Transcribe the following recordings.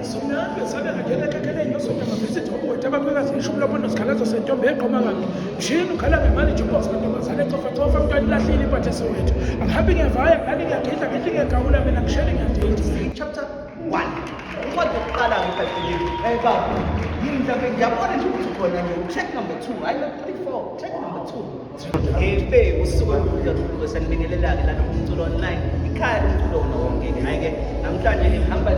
Sonke sabe ngakela kakele nyosonke mabisithi obude abaphekazi ishumi lobona sikhalazo sentombi eqhoma kabi. Mshini ukhala ngemali jukbox mantombazane cofa umntwana ilahlile impathe esowethu. Angihambi ngiyavaya ngani ngiyagidla ngithi ngiyagawula mina ngishele ngiyadate. Chapter 1. Incwadi yokuqala ngiphethile. Baba, yini mhlawumbe ngiyabona nje ukuthi khona check number 2. Hayi 34. Check number 2. Usuku olukhulu sanibingelelake la nomculo online. Ikhaya lomculo wona wonke. Hayi ke namhlanje ngihamba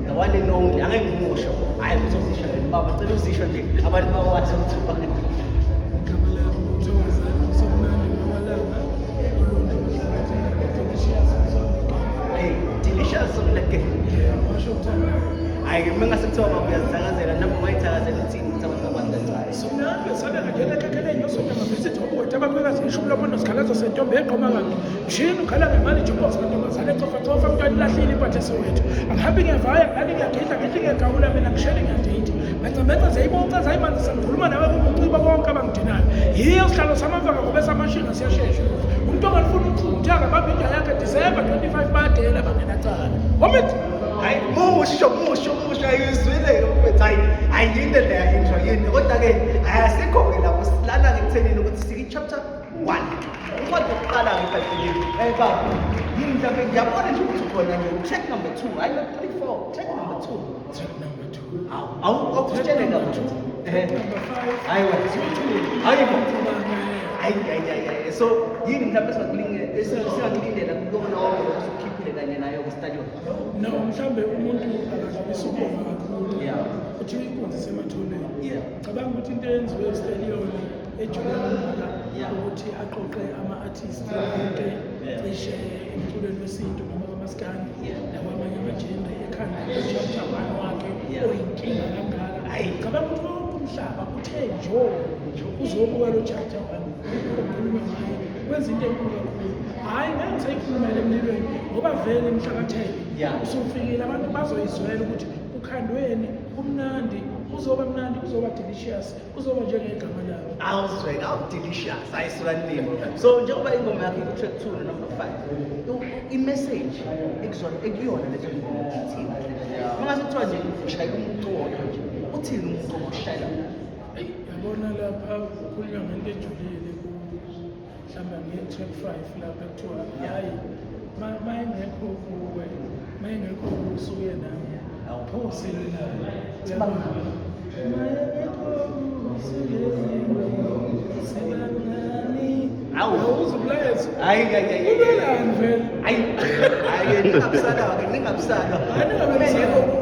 the one and only angeke ngimusho. Hayi uzozisho baba cela uzisho nje abantu bawathi ukuthi ubani. Delicious of like hayi mina ngasekuthoma uyazithakazela nami mayithakazela ithini abantu abadlalayo. Sonke sabe ngakela kakele nyosonke mabisithi obude abaphekazi ishumi lobona sikhalazo sentombi eqhoma kabi. Mshini ukhala ngemali jukbox mantombazane cofa umntwana ilahlile impathe esowethu. Angihambi ngiyavaya ngani ngiyagidla ngithi ngiyagawula mina ngishele ngiyadate. Benca zayibonca zayimanzi sangikhuluma nawe kubuciba bonke abangidinayo. Yiyo sihlalo samavanga ngoba samashinga siyashesha. Umuntu ongalifuna uqhutha akabamba inja yakhe December 25 badela bangenacala. Womithi hayi musho ayizwile mfethu hayi yini le intro yini kodwa ke asikho ke lapho silana ke kuthenini ukuthi siki chapter 1 incwadi yokuqala ngiphethile. Baba, yini mhlawumbe ngiyabona nje ukuthi khona check number 2. Hayi 34. Check number 2. check number 2. Awukutshele number ngathi 2. Number 5. hayi so yini mhlawumbe singakulindela kubona wonke ukukhiphile kanye nayo ku-stadium. No, mhlambe umuntu akadlulisa ukubonga kakhulu. Yeah. Uthi inkunzi semathuneni. Yeah. Cabanga ukuthi into eyenziwe estadium ejulana Yeah. ukuthi aqoqe ama-artist onke cishe emculweni wesintu noma kwamaskandi Yeah. nakwamanye amajende ekhanda chapter 1 wakhe Yeah. oyinkinga kangaka. Ayi. Cabanga ukuthi wonke umhlaba uthe njo uzobuka lo chapter 1 okhuluma ngayo kwenza into enkulu kakhulu. Hayi ngeke ngisayikhulumela emlilweni ngoba vele emhlakathele Yeah. usufikile abantu bazoyizwela ukuthi ukhandweni kumnandi uzoba mnandi uzoba delicious uzoba njengegama lawo. Awuzweka delicious ayisulanile. So njengoba ingoma yakhe ku-track 2 no number 5 i-message ekuyona lezo ngoma ithini mangase kuthiwa nje ushayela umuntu wona nje uthini umuntu omushayela Yabona lapha kukhulunywa ngento ejulile mhlawumbe nge-track 5 lapha kuthiwa hayi mayengekho kuwe mayengekho usuke nawe awuphosele naye mayengekho usuke sibangani awuzubulayezo hayi ubelani vele hayi ningabusana